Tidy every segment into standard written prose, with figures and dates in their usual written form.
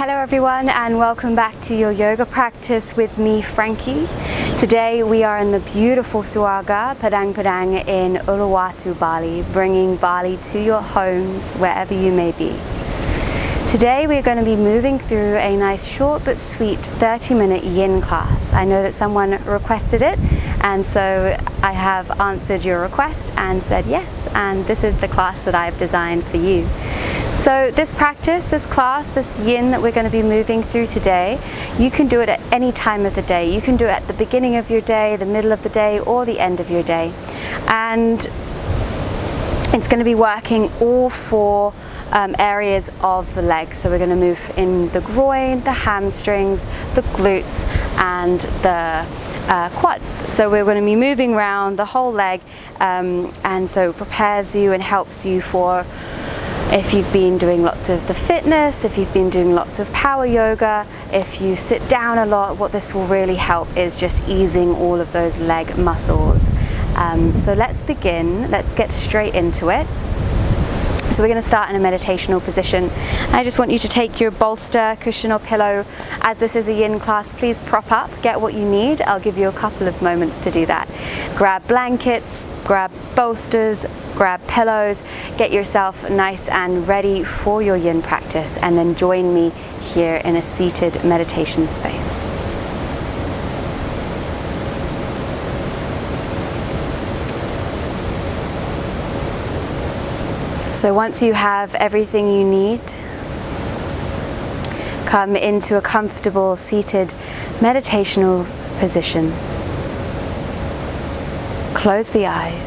Hello everyone, and welcome back to your yoga practice with me, Frankie. Today we are in the beautiful Suaga, Padang Padang in Uluwatu, Bali, bringing Bali to your homes wherever you may be. Today we're going to be moving through a nice short but sweet 30-minute yin class. I know that someone requested it, and so I have answered your request and said yes, and this is the class that I've designed for you. So this practice, this class, this yin that we're going to be moving through today, you can do it at any time of the day. You can do it at the beginning of your day, the middle of the day, or the end of your day. And it's going to be working all four areas of the legs. So we're going to move in the groin, the hamstrings, the glutes, and the quads. So we're going to be moving around the whole leg, and so it prepares you and helps you for if you've been doing lots of the fitness, if you've been doing lots of power yoga, if you sit down a lot, what this will really help is just easing all of those leg muscles. So let's begin, let's get straight into it. So we're going to start in a meditational position. I just want you to take your bolster, cushion or pillow. As this is a yin class, please prop up, get what you need. I'll give you a couple of moments to do that. Grab blankets, grab bolsters, grab pillows, get yourself nice and ready for your yin practice, and then join me here in a seated meditation space. So once you have everything you need, come into a comfortable seated meditational position. Close the eyes.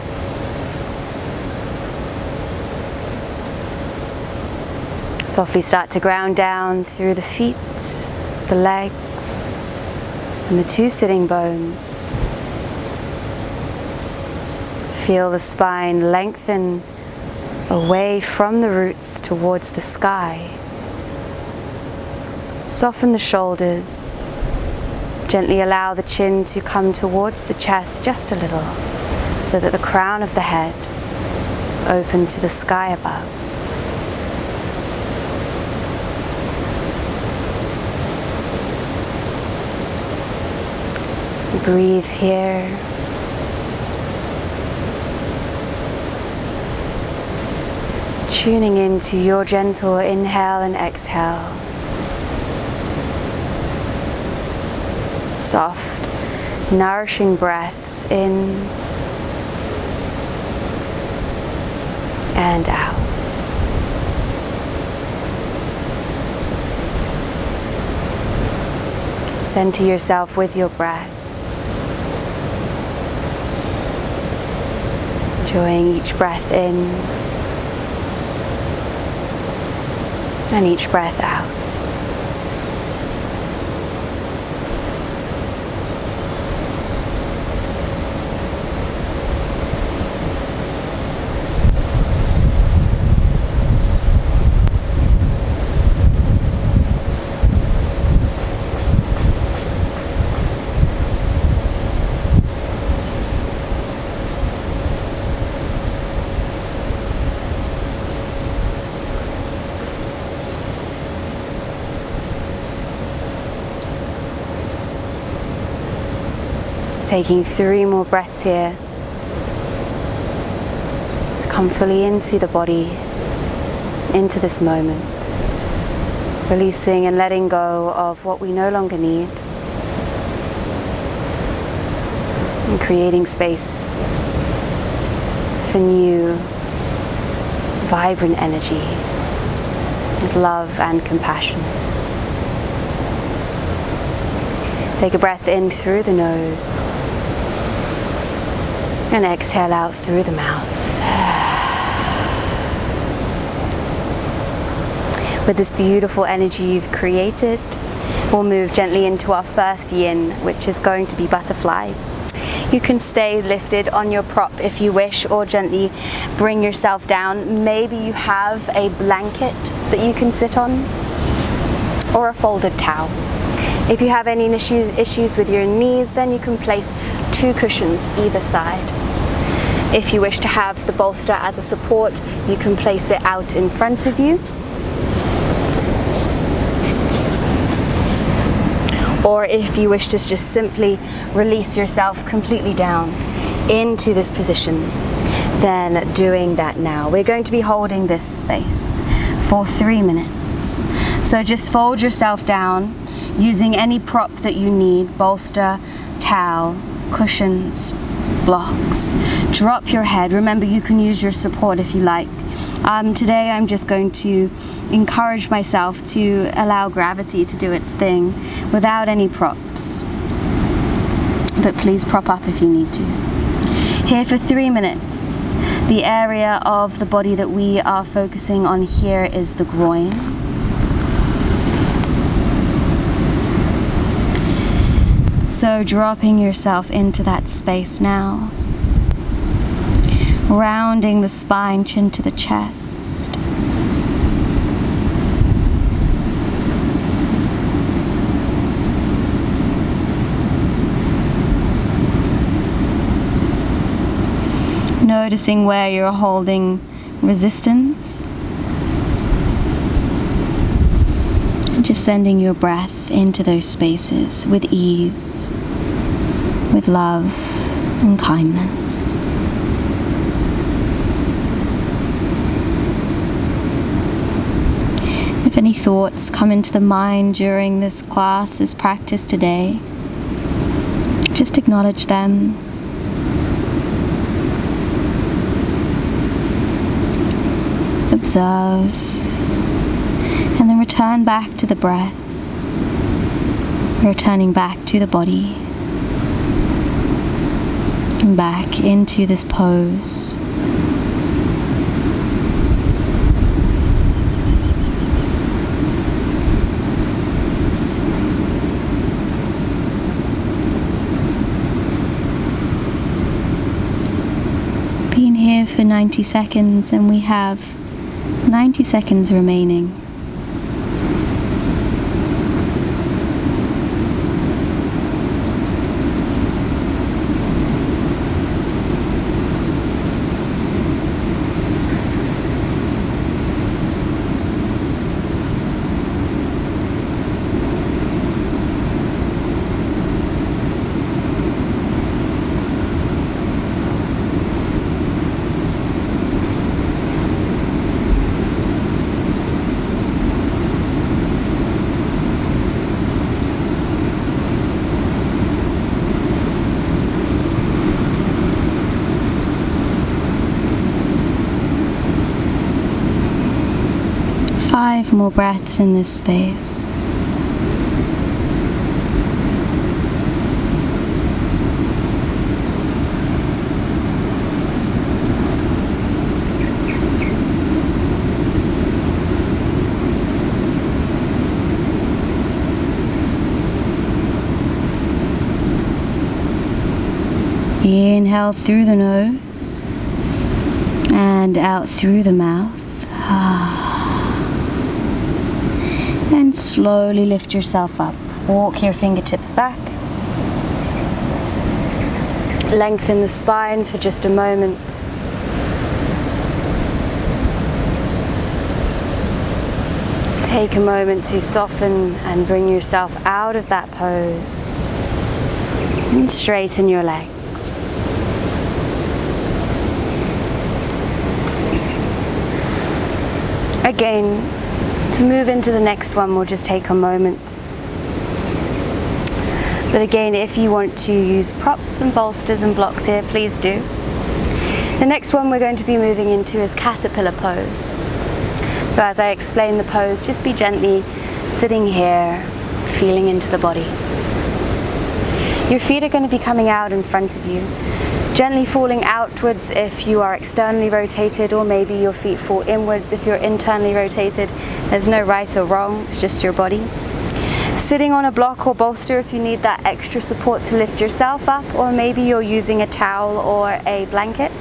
Softly start to ground down through the feet, the legs, and the two sitting bones. Feel the spine lengthen away from the roots towards the sky. Soften the shoulders. Gently allow the chin to come towards the chest just a little, so that the crown of the head is open to the sky above. Breathe here. Tuning into your gentle inhale and exhale. Soft, nourishing breaths in and out. Center yourself with your breath. Enjoying each breath in and each breath out. Taking 3 more breaths here to come fully into the body, into this moment, releasing and letting go of what we no longer need, and creating space for new, vibrant energy with love and compassion. Take a breath in through the nose and exhale out through the mouth. With this beautiful energy you've created, we'll move gently into our first yin, which is going to be butterfly. You can stay lifted on your prop if you wish, or gently bring yourself down. Maybe you have a blanket that you can sit on, or a folded towel. If you have any issues with your knees, then you can place 2 cushions either side. If you wish to have the bolster as a support, you can place it out in front of you. Or if you wish to just simply release yourself completely down into this position, then doing that now. We're going to be holding this space for 3 minutes. So just fold yourself down using any prop that you need, bolster, towel, cushions, blocks. Drop your head. Remember, you can use your support if you like. Today I'm just going to encourage myself to allow gravity to do its thing without any props. But please prop up if you need to. Here for 3 minutes. The area of the body that we are focusing on here is the groin. So dropping yourself into that space now. Rounding the spine, chin to the chest. Noticing where you're holding resistance. And just sending your breath into those spaces with ease, with love and kindness. If any thoughts come into the mind during this class, this practice today, just acknowledge them. Observe, and then return back to the breath, returning back to the body, and back into this pose. Been here for 90 seconds, and we have 90 seconds remaining. Five more breaths in this space. Inhale through the nose and out through the mouth. And slowly lift yourself up. Walk your fingertips back. Lengthen the spine for just a moment. Take a moment to soften and bring yourself out of that pose. And straighten your legs. Again, to move into the next one, we'll just take a moment. But again, if you want to use props and bolsters and blocks here, please do. The next one we're going to be moving into is caterpillar pose. So as I explain the pose, just be gently sitting here, feeling into the body. Your feet are going to be coming out in front of you, gently falling outwards if you are externally rotated, or maybe your feet fall inwards if you're internally rotated. There's no right or wrong, it's just your body. Sitting on a block or bolster if you need that extra support to lift yourself up, or maybe you're using a towel or a blanket.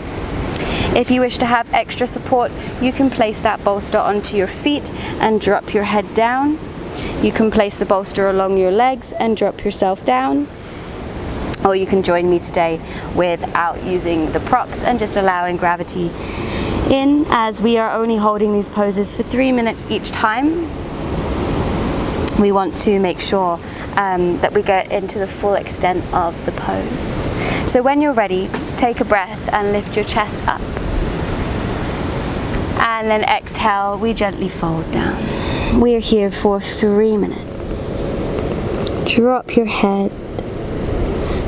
If you wish to have extra support, you can place that bolster onto your feet and drop your head down. You can place the bolster along your legs and drop yourself down. Or you can join me today without using the props and just allowing gravity in, as we are only holding these poses for 3 minutes each time. We want to make sure that we get into the full extent of the pose. So when you're ready, take a breath and lift your chest up. And then exhale, we gently fold down. We're here for 3 minutes. Drop your head.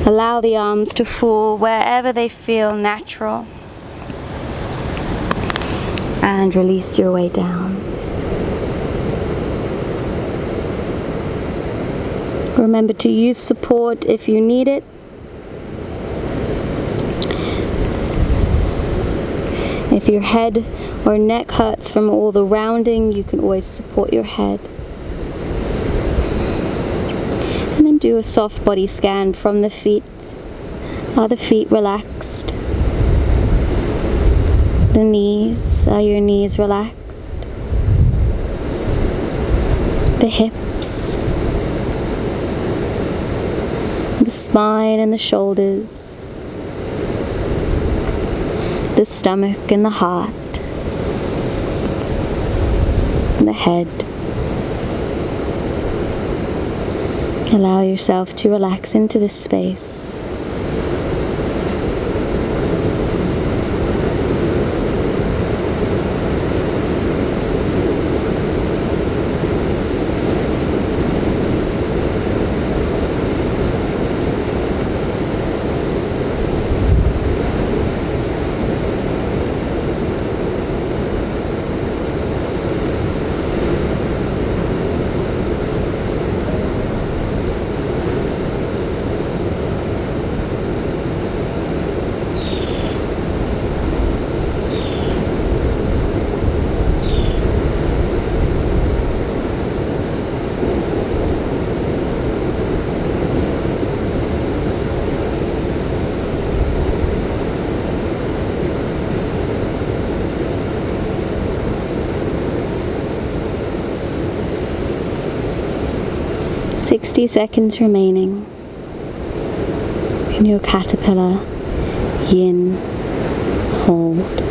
Allow the arms to fall wherever they feel natural. And release your way down. Remember to use support if you need it. If your head or neck hurts from all the rounding, you can always support your head. And then do a soft body scan from the feet. Are the feet relaxed? The knees, are your knees relaxed? The hips, the spine and the shoulders, the stomach and the heart, and the head. Allow yourself to relax into this space. "60 seconds remaining in your caterpillar yin hold.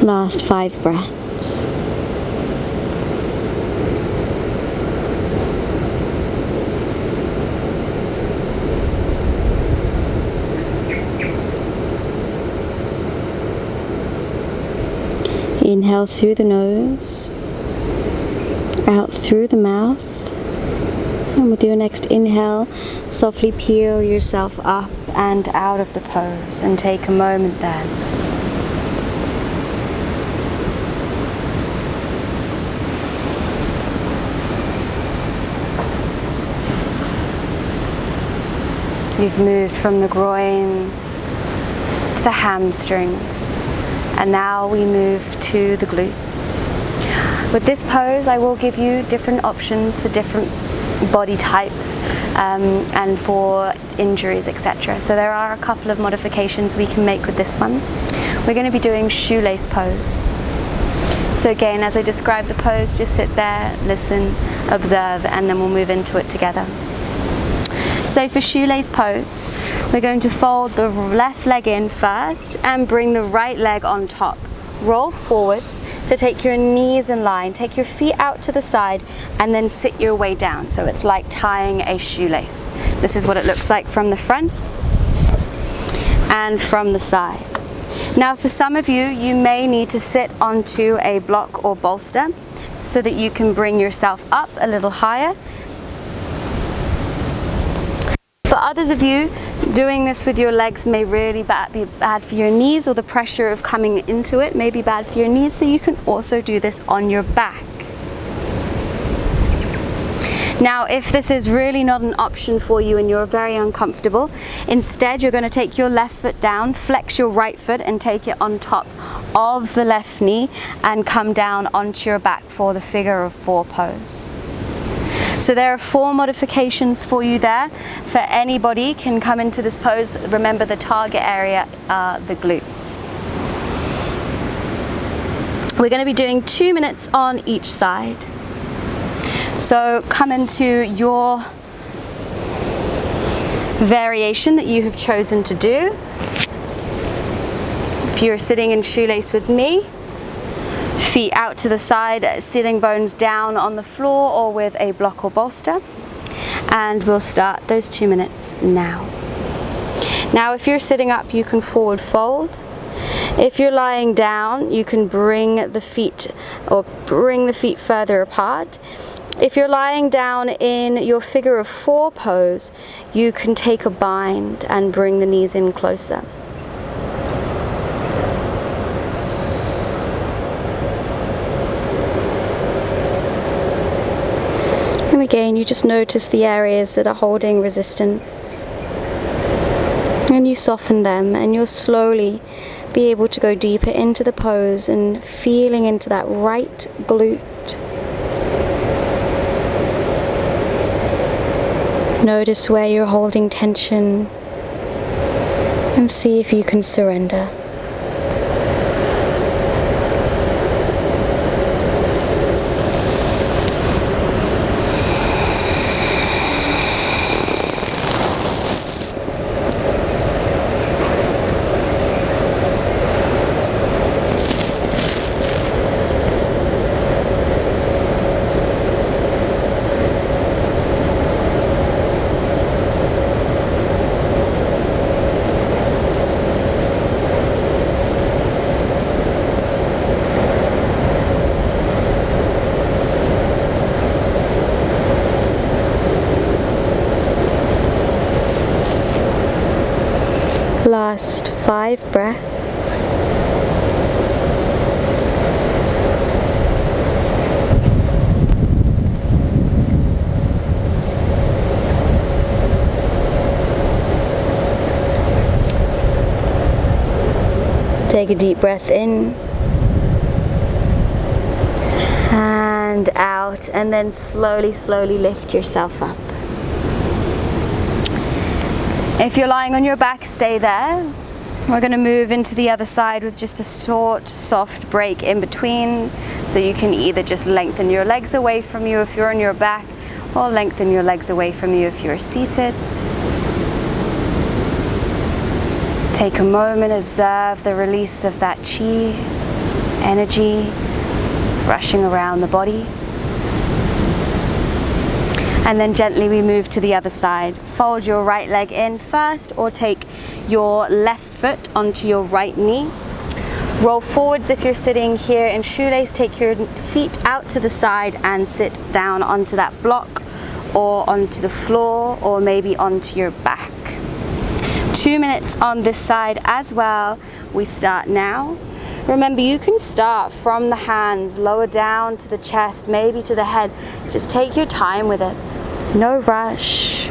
Last 5 breaths. Inhale through the nose, out through the mouth, and with your next inhale, softly peel yourself up and out of the pose and take a moment there. We've moved from the groin to the hamstrings, and now we move to the glutes. With this pose, I will give you different options for different body types and for injuries, etc. So there are a couple of modifications we can make with this one. We're going to be doing shoelace pose. So again, as I describe the pose, just sit there, listen, observe, and then we'll move into it together. So for shoelace pose, we're going to fold the left leg in first and bring the right leg on top. Roll forwards to take your knees in line, take your feet out to the side, and then sit your way down. So it's like tying a shoelace. This is what it looks like from the front and from the side. Now for some of you, you may need to sit onto a block or bolster so that you can bring yourself up a little higher. For others of you, doing this with your legs may really be bad for your knees, or the pressure of coming into it may be bad for your knees, so you can also do this on your back. Now, if this is really not an option for you and you're very uncomfortable, instead you're going to take your left foot down, flex your right foot and take it on top of the left knee and come down onto your back for the figure of 4 pose. So there are 4 modifications for you there. For anybody can come into this pose. Remember, the target area are the glutes. We're going to be doing 2 minutes on each side. So come into your variation that you have chosen to do. If you're sitting in shoelace with me, feet out to the side, sitting bones down on the floor or with a block or bolster. And we'll start those 2 minutes now. Now if you're sitting up, you can forward fold. If you're lying down, you can bring the feet further apart. If you're lying down in your figure of 4 pose, you can take a bind and bring the knees in closer. And again, you just notice the areas that are holding resistance. And you soften them, and you'll slowly be able to go deeper into the pose and feeling into that right glute. Notice where you're holding tension and see if you can surrender. Last 5 breaths. Take a deep breath in and out, and then slowly lift yourself up. If you're lying on your back, stay there. We're going to move into the other side with just a short, soft break in between. So you can either just lengthen your legs away from you if you're on your back, or lengthen your legs away from you if you're seated. Take a moment, observe the release of that chi, energy. It's rushing around the body. And then gently we move to the other side. Fold your right leg in first, or take your left foot onto your right knee. Roll forwards if you're sitting here in shoelace. Take your feet out to the side and sit down onto that block, or onto the floor, or maybe onto your back. 2 minutes on this side as well. We start now. Remember, you can start from the hands, lower down to the chest, maybe to the head. Just take your time with it. No rush.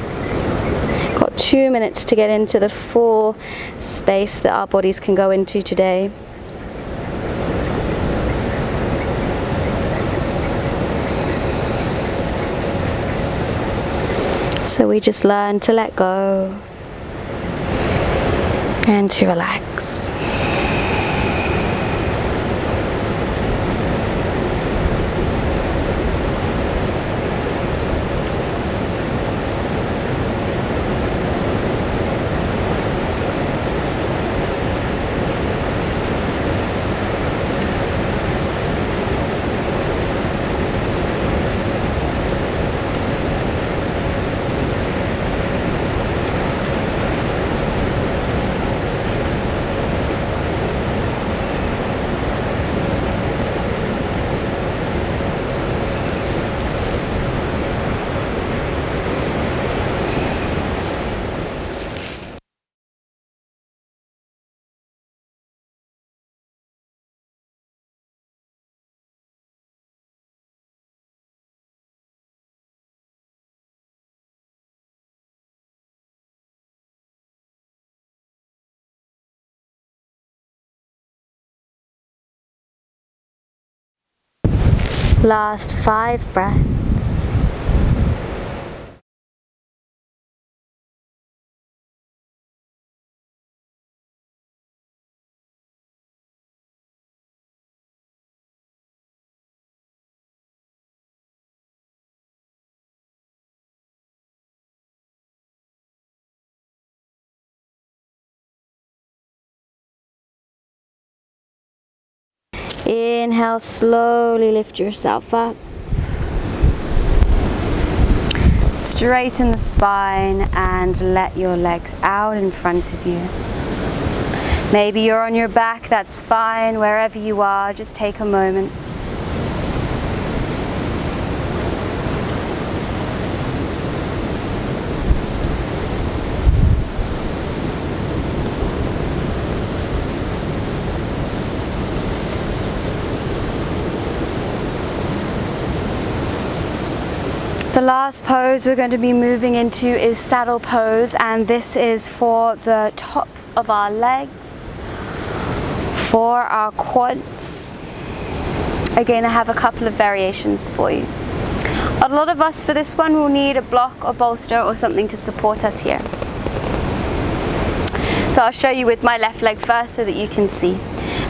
Got 2 minutes to get into the full space that our bodies can go into today. So we just learn to let go and to relax. Last 5 breaths. Inhale, slowly lift yourself up. Straighten the spine and let your legs out in front of you. Maybe you're on your back, that's fine. Wherever you are, just take a moment. The last pose we're going to be moving into is saddle pose, and this is for the tops of our legs, for our quads. Again, I have a couple of variations for you. A lot of us for this one will need a block or bolster or something to support us here. So I'll show you with my left leg first so that you can see.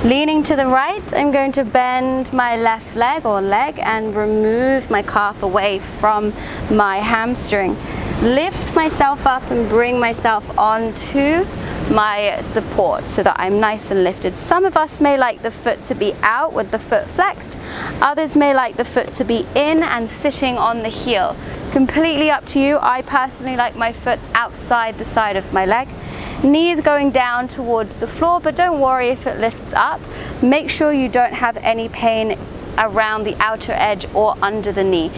Leaning to the right, I'm going to bend my left leg or leg and remove my calf away from my hamstring. Lift myself up and bring myself onto my support so that I'm nice and lifted. Some of us may like the foot to be out with the foot flexed. Others may like the foot to be in and sitting on the heel. Completely up to you. I personally like my foot outside the side of my leg. Knees going down towards the floor, but don't worry if it lifts up. Make sure you don't have any pain around the outer edge or under the knee.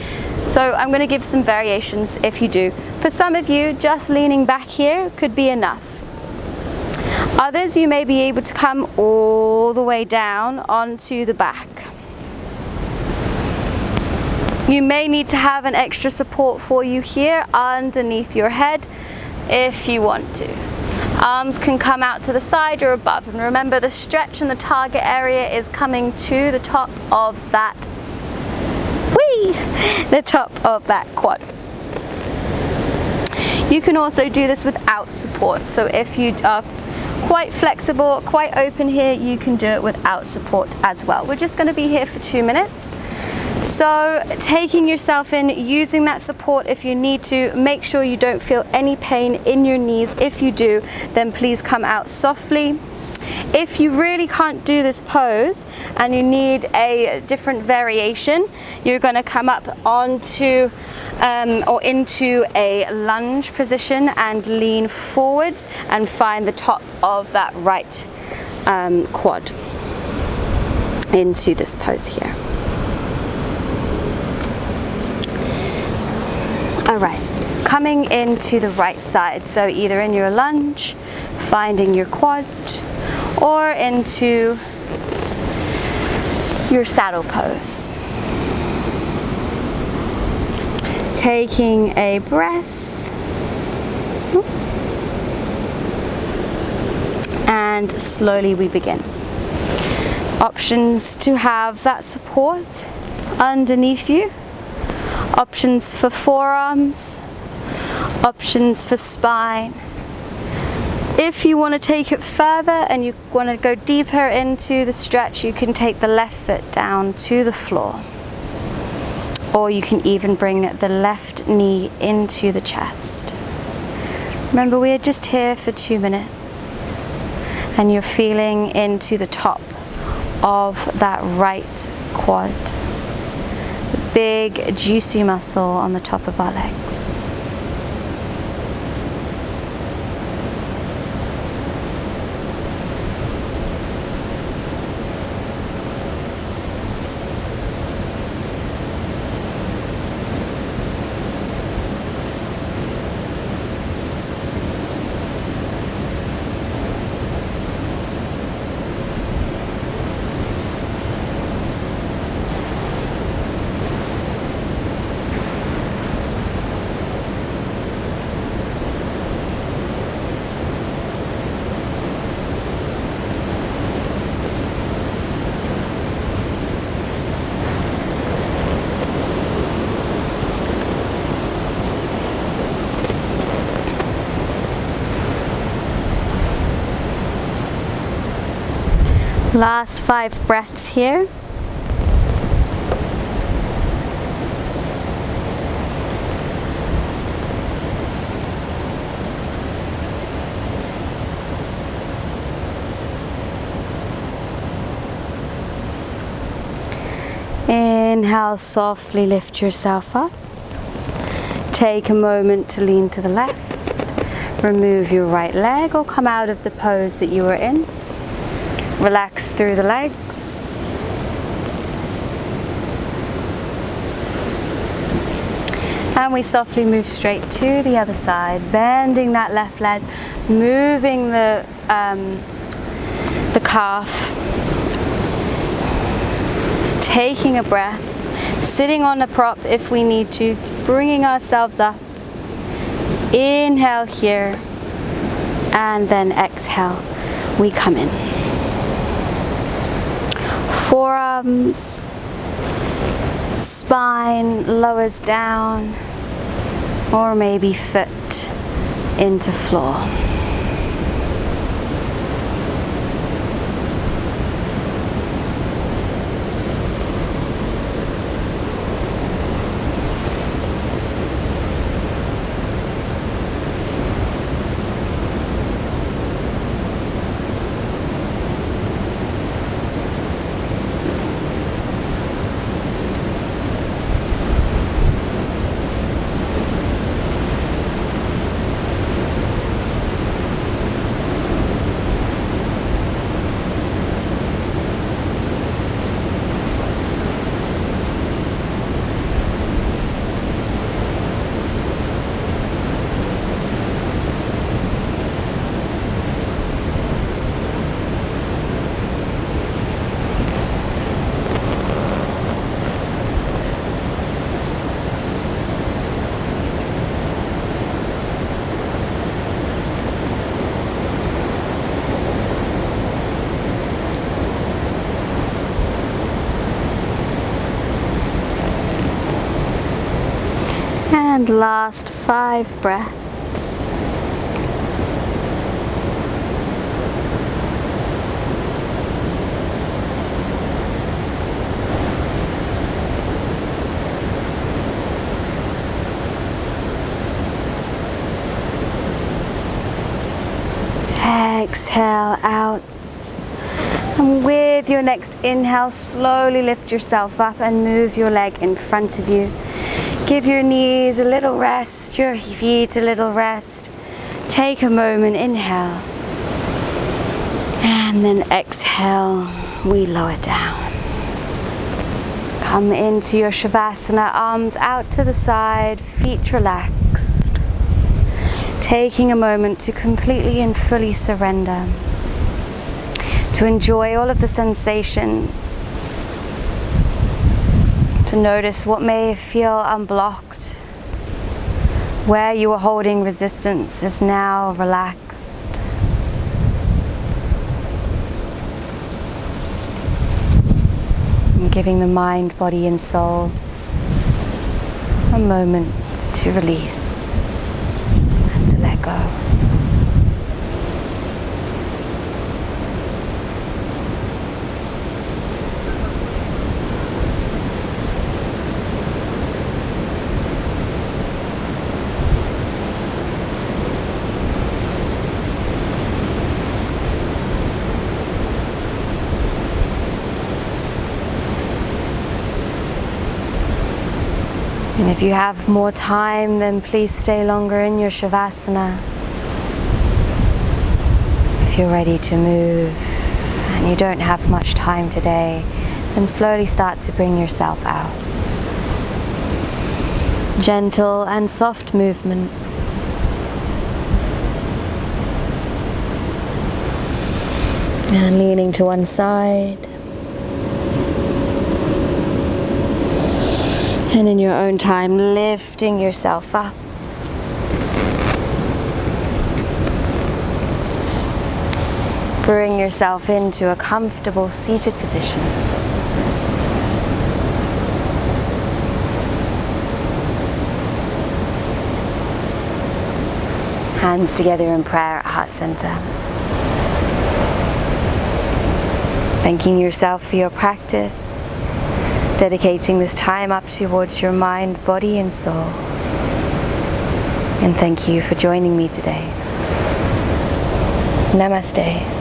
So I'm going to give some variations if you do. For some of you, just leaning back here could be enough. Others, you may be able to come all the way down onto the back. You may need to have an extra support for you here underneath your head if you want to. Arms can come out to the side or above, and remember the stretch in the target area is coming to the top of that the top of that quad. You can also do this without support, so if you are quite flexible, quite open here, you can do it without support as well. We're just going to be here for 2 minutes. So taking yourself in, using that support if you need to. Make sure you don't feel any pain in your knees. If you do, then please come out softly. If you really can't do this pose and you need a different variation, you're going to come up onto or into a lunge position and lean forwards and find the top of that right quad into this pose here. All right, coming into the right side, so either in your lunge, finding your quad, or into your saddle pose. Taking a breath, and slowly we begin. Options to have that support underneath you. Options for forearms, options for spine. If you want to take it further and you want to go deeper into the stretch, you can take the left foot down to the floor. Or you can even bring the left knee into the chest. Remember, we are just here for 2 minutes and you're feeling into the top of that right quad. Big juicy muscle on the top of our legs. Last 5 breaths here. Inhale, softly lift yourself up. Take a moment to lean to the left. Remove your right leg or come out of the pose that you were in. Relax through the legs. And we softly move straight to the other side, bending that left leg, moving the calf. Taking a breath, sitting on a prop if we need to, bringing ourselves up. Inhale here, and then exhale, we come in. Forearms, spine lowers down, or maybe foot into floor. And last 5 breaths. Exhale out. And with your next inhale, slowly lift yourself up and move your leg in front of you. Give your knees a little rest, your feet a little rest. Take a moment, inhale. And then exhale, we lower down. Come into your Shavasana, arms out to the side, feet relaxed. Taking a moment to completely and fully surrender. To enjoy all of the sensations. To notice what may feel unblocked. Where you were holding resistance is now relaxed. And giving the mind, body and soul a moment to release and to let go. And if you have more time, then please stay longer in your Shavasana. If you're ready to move and you don't have much time today, then slowly start to bring yourself out. Gentle and soft movements. And leaning to one side. And in your own time, lifting yourself up. Bring yourself into a comfortable seated position. Hands together in prayer at heart center. Thanking yourself for your practice. Dedicating this time up towards your mind, body and soul. And thank you for joining me today. Namaste.